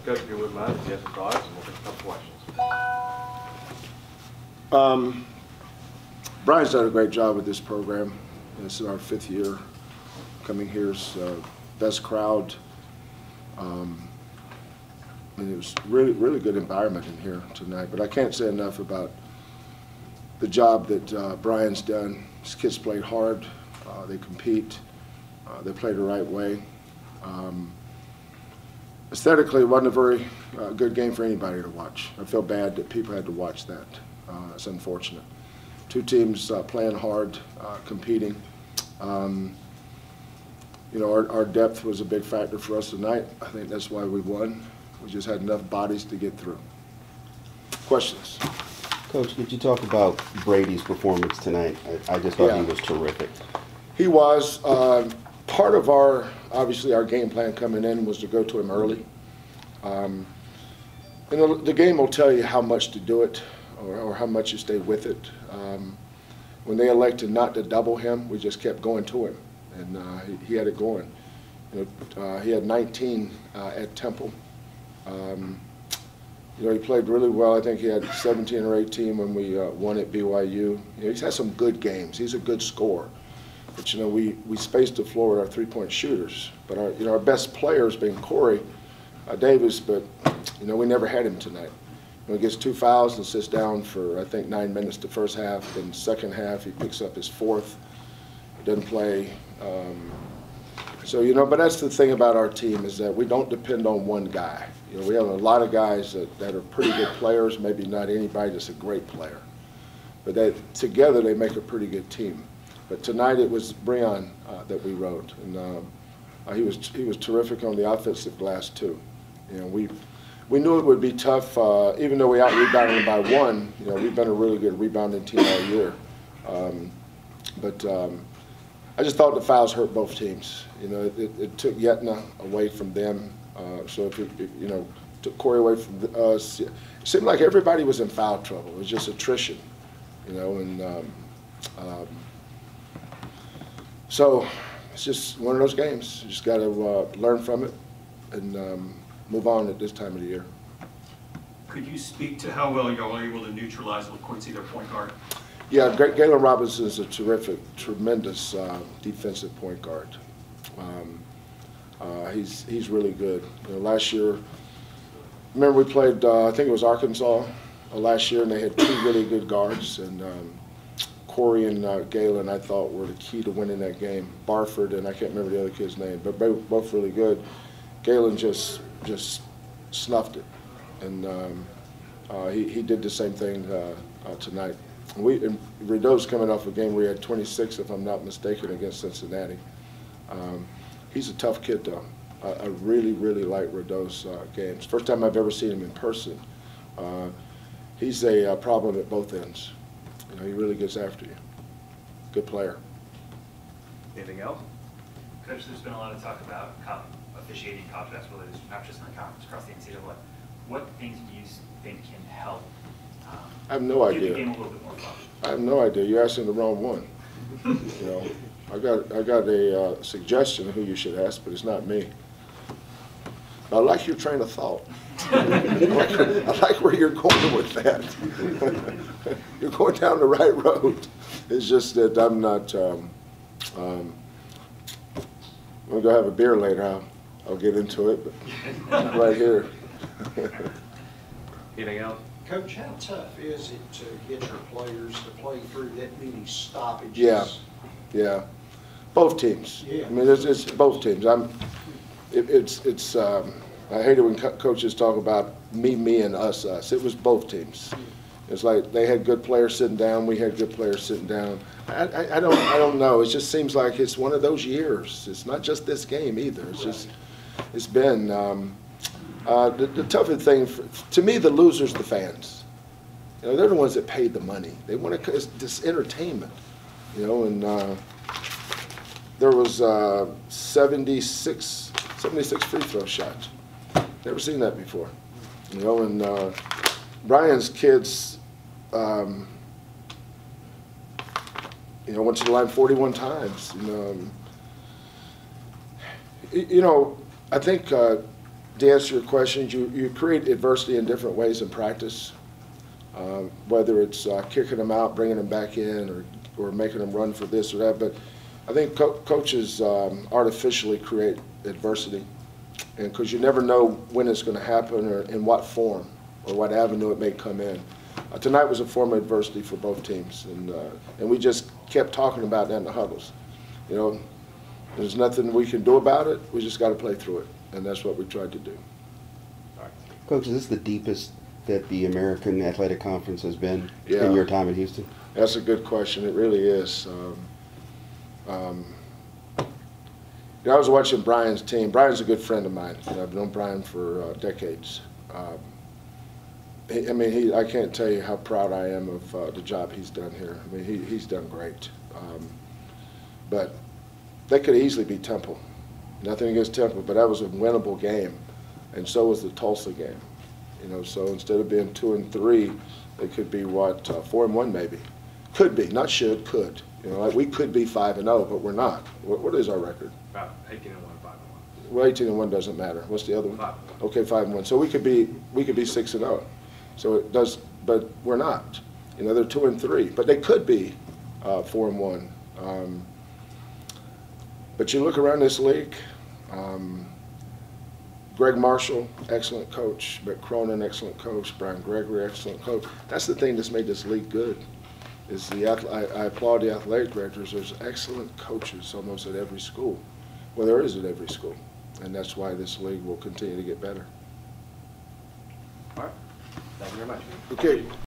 Coach, if you wouldn't mind, if you have some thoughts, and we'll take a couple questions. Brian's done a great job with this program. This is our 5th year coming here's best crowd. And it was really good environment in here tonight. But I can't say enough about the job that Brian's done. His kids played hard. They compete. They played the right way. Aesthetically, it wasn't a very good game for anybody to watch. I feel bad that people had to watch that. It's unfortunate. Two teams playing hard, competing. You know, our depth was a big factor for us tonight. I think that's why we won. We just had enough bodies to get through. Questions? Coach, did you talk about Brady's performance tonight? I just thought he was terrific. He was. Part of obviously our game plan coming in was to go to him early. And the game will tell you how much to do it or how much you stay with it. When they elected not to double him, we just kept going to him, and he had it going. You know, he had 19 at Temple. You know, he played really well. I think he had 17 or 18 when we won at BYU. You know, he's had some good games. He's a good scorer. But, you know, we spaced the floor with our three-point shooters. But, our best players being Corey Davis, but, you know, we never had him tonight. You know, he gets 2 fouls and sits down for, I think, 9 minutes the first half. Then second half, he picks up his 4th. He doesn't play. So, you know, but that's the thing about our team is that we don't depend on one guy. You know, we have a lot of guys that are pretty good players, maybe not anybody that's a great player. But together they make a pretty good team. But tonight it was Breon that we rode, and he was terrific on the offensive glass too. You know, we knew it would be tough, even though we out-rebounded by 1. You know, we've been a really good rebounding team all year. I just thought the fouls hurt both teams. You know, it took Yetna away from them. So if you know, took Corey away from us, it seemed like everybody was in foul trouble. It was just attrition, you know, and so it's just one of those games. You just got to learn from it and move on at this time of the year. Could you speak to how well y'all are able to neutralize LaQuincy, their point guard? Yeah, Galen Robinson is a tremendous defensive point guard. He's really good. You know, last year, remember we played, I think it was Arkansas last year, and they had 2 really good guards, and Corey and Galen, I thought, were the key to winning that game. Barford, and I can't remember the other kid's name, but both really good. Galen just snuffed it, and he did the same thing tonight. And Rideau's coming off a game where he had 26, if I'm not mistaken, against Cincinnati. He's a tough kid, though. I really like Rideau's games. First time I've ever seen him in person. He's a problem at both ends. You know, he really gets after you. Good player. Anything else? Coach, there's been a lot of talk about officiating college basketball, not just in the conference, across the NCAA. What things do you think can help I have no idea. the game a little bit more fun? I have no idea. You're asking the wrong one. You know, I got a suggestion of who you should ask, but it's not me. But I like your train of thought. I like where you're going with that. You're going down the right road. It's just that I'm not. I'm gonna go have a beer later. I'll get into it, but right here. Anything else? Coach, how tough is it to get your players to play through that many stoppages? Yeah. Both teams. Yeah. I mean, it's both teams. I hate it when coaches talk about me, and us. It was both teams. It's like they had good players sitting down. We had good players sitting down. I don't know. It just seems like it's one of those years. It's not just this game either. It's just, it's been. The toughest thing, to me, the losers, the fans. You know, they're the ones that paid the money. They want to, it's this entertainment, you know, and there was 76 free throw shots. Never seen that before, you know, and Brian's kids, you know, went to the line 41 times, you know, I think to answer your questions, you create adversity in different ways in practice, whether it's kicking them out, bringing them back in, or making them run for this or that. But I think coaches artificially create adversity, and because you never know when it's going to happen or in what form or what avenue it may come in. Tonight was a form of adversity for both teams, and we just kept talking about that in the huddles. You know, there's nothing we can do about it. We just got to play through it, and that's what we tried to do. Coach, is this the deepest that the American Athletic Conference has been Yeah. in your time in Houston? That's a good question. It really is. You know, I was watching Brian's team. Brian's a good friend of mine. I've known Brian for decades. I can't tell you how proud I am of the job he's done here. I mean, he's done great. But they could easily be Temple. Nothing against Temple, but that was a winnable game, and so was the Tulsa game. You know, so instead of being 2-3, they could be 4-1 maybe. Could be, not should, could. You know, like we could be 5-0, but we're not. What is our record? About 18-1, 5-1. Well, 18-1 doesn't matter. What's the other one? 5-1. Okay, 5-1. So we could be 6-0. So it does, but we're not. You know, they're 2-3, but they could be 4-1. But you look around this league. Greg Marshall, excellent coach. But Cronin, excellent coach. Brian Gregory, excellent coach. That's the thing that's made this league good. I applaud the athletic directors. There's excellent coaches almost at every school. Well, there is at every school, and that's why this league will continue to get better. All right. Thank you very much. Okay.